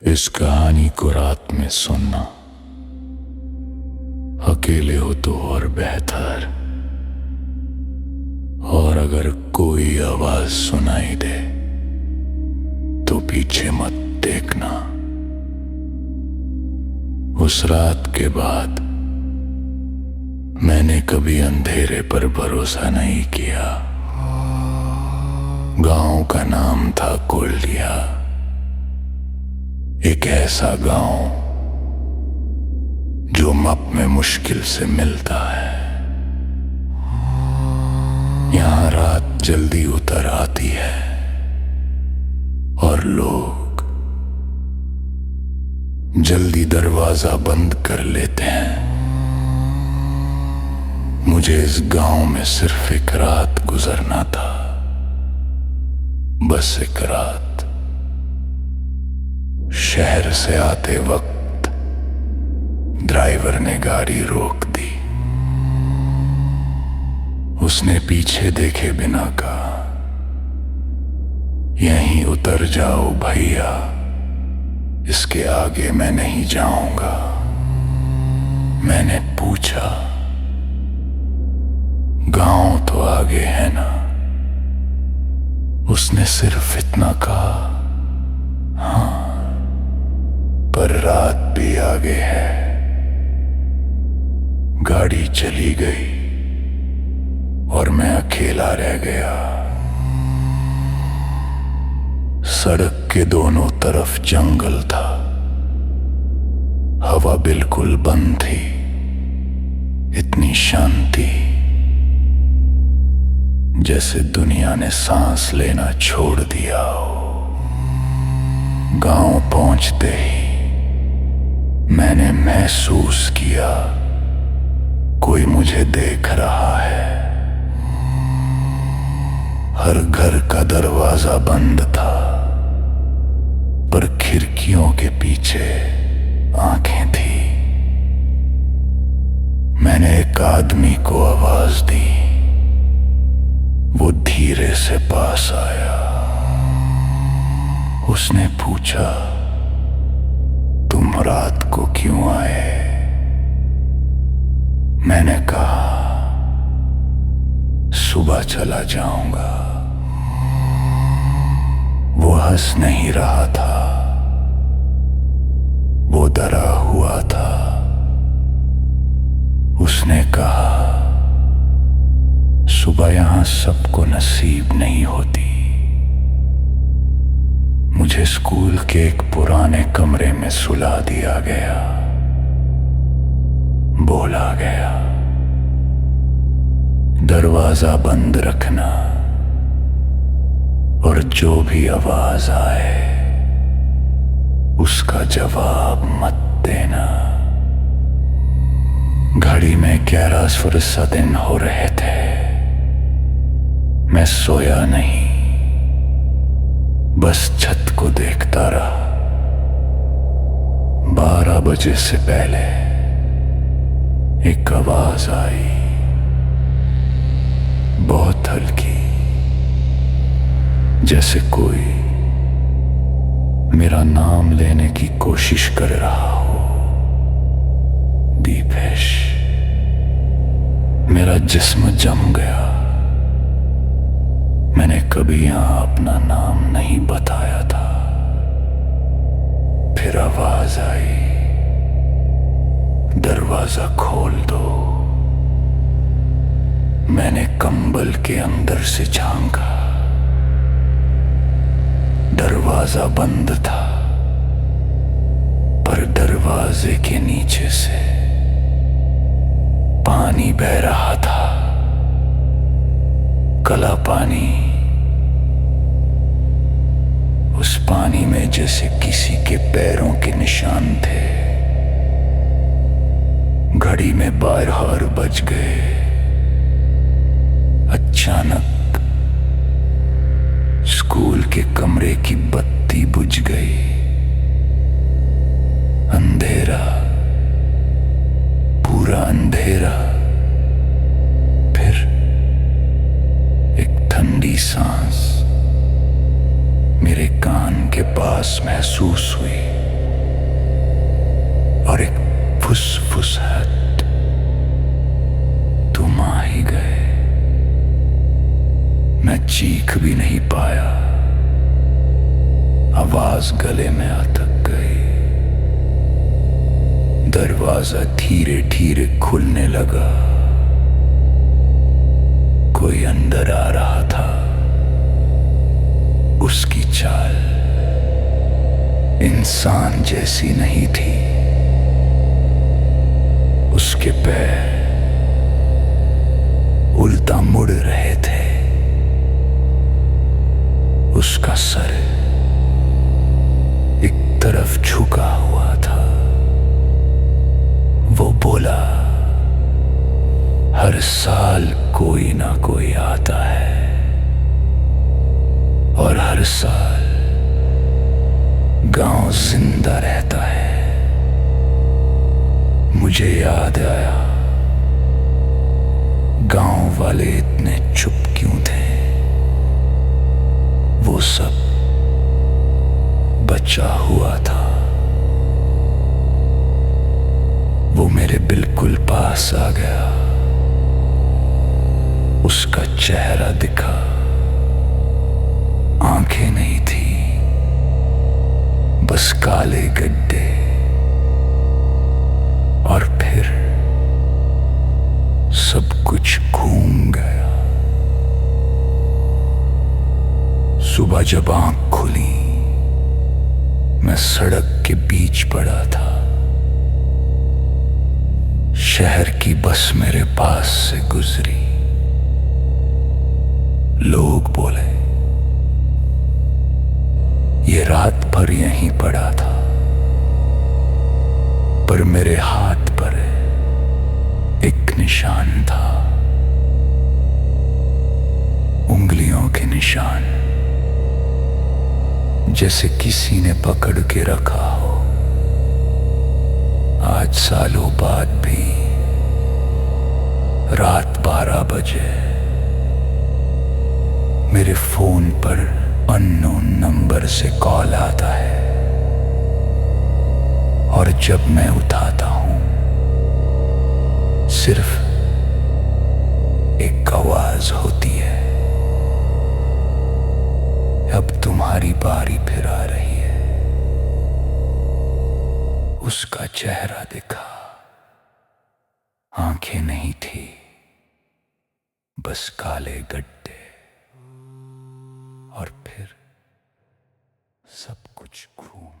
इस कहानी को रात में सुनना, अकेले हो तो और बेहतर। और अगर कोई आवाज सुनाई दे तो पीछे मत देखना। उस रात के बाद मैंने कभी अंधेरे पर भरोसा नहीं किया। गांव का नाम था कोल्डिया, एक ऐसा गांव जो मप में मुश्किल से मिलता है। यहां रात जल्दी उतर आती है और लोग जल्दी दरवाजा बंद कर लेते हैं। मुझे इस गांव में सिर्फ एक रात गुजरना था, बस एक रात। शहर से आते वक्त ड्राइवर ने गाड़ी रोक दी। उसने पीछे देखे बिना कहा, यहीं उतर जाओ भैया, इसके आगे मैं नहीं जाऊंगा। मैंने पूछा, गांव तो आगे है ना? उसने सिर्फ इतना कहा, हाँ, पर रात भी आगे है। गाड़ी चली गई और मैं अकेला रह गया। सड़क के दोनों तरफ जंगल था, हवा बिल्कुल बंद थी। इतनी शांति, जैसे दुनिया ने सांस लेना छोड़ दिया हो। गांव पहुंचते ही मैंने महसूस किया कोई मुझे देख रहा है। हर घर का दरवाजा बंद था, पर खिड़कियों के पीछे आंखें थी। मैंने एक आदमी को आवाज दी, वो धीरे से पास आया। उसने पूछा, तुम रात को क्यों आए? मैंने कहा, सुबह चला जाऊंगा। वो हंस नहीं रहा था, वो डरा हुआ था। उसने कहा, सुबह यहां सबको नसीब नहीं होती। मुझे स्कूल के एक पुराने कमरे में सुला दिया गया। बोला गया, दरवाजा बंद रखना और जो भी आवाज आए उसका जवाब मत देना। घड़ी में 11 दिन हो रहे थे। मैं सोया नहीं, बस छत को देखता रहा। 12 बजे से पहले एक आवाज आई, बहुत हल्की, जैसे कोई मेरा नाम लेने की कोशिश कर रहा हो। दीपेश। मेरा जिस्म जम गया। मैंने कभी यहां अपना नाम नहीं बताया था। फिर आवाज आई, दरवाजा खोल दो। मैंने कंबल के अंदर से झांका। दरवाजा बंद था, पर दरवाजे के नीचे से पानी बह रहा था। काला पानी। उस पानी में जैसे किसी के पैरों के निशान थे। घड़ी में 12 बज गए। अचानक स्कूल के कमरे की बत्ती बुझ गई। अंधेरा, पूरा अंधेरा। फिर एक ठंडी सांस मेरे कान के पास महसूस हुई। भी नहीं पाया। आवाज गले में अटक गई। दरवाजा धीरे धीरे खुलने लगा। कोई अंदर आ रहा था। उसकी चाल इंसान जैसी नहीं थी। उसके पैर उल्टा मुड़ रहे थे। उसका सर एक तरफ झुका हुआ था। वो बोला, हर साल कोई ना कोई आता है और हर साल गांव जिंदा रहता है। मुझे याद आया, गांव वाले इतने चुप क्यों थे। वो सब बचा हुआ था। वो मेरे बिल्कुल पास आ गया। उसका चेहरा दिखा। आंखें नहीं थी, बस काले गड्ढे। और फिर सब कुछ घूम गया। सुबह जब आंख खुली, मैं सड़क के बीच पड़ा था। शहर की बस मेरे पास से गुजरी। लोग बोले, ये रात भर यहीं पड़ा था। पर मेरे हाथ पर एक निशान था। उंगलियों के निशान, जैसे किसी ने पकड़ के रखा हो। आज सालों बाद भी रात 12 बजे मेरे फोन पर अननोन नंबर से कॉल आता है। और जब मैं उठाता हूं, सिर्फ एक आवाज होती है, अब तुम्हारी बारी फिर आ रही है। उसका चेहरा दिखा। आंखें नहीं थी, बस काले गड्ढे। और फिर सब कुछ घूम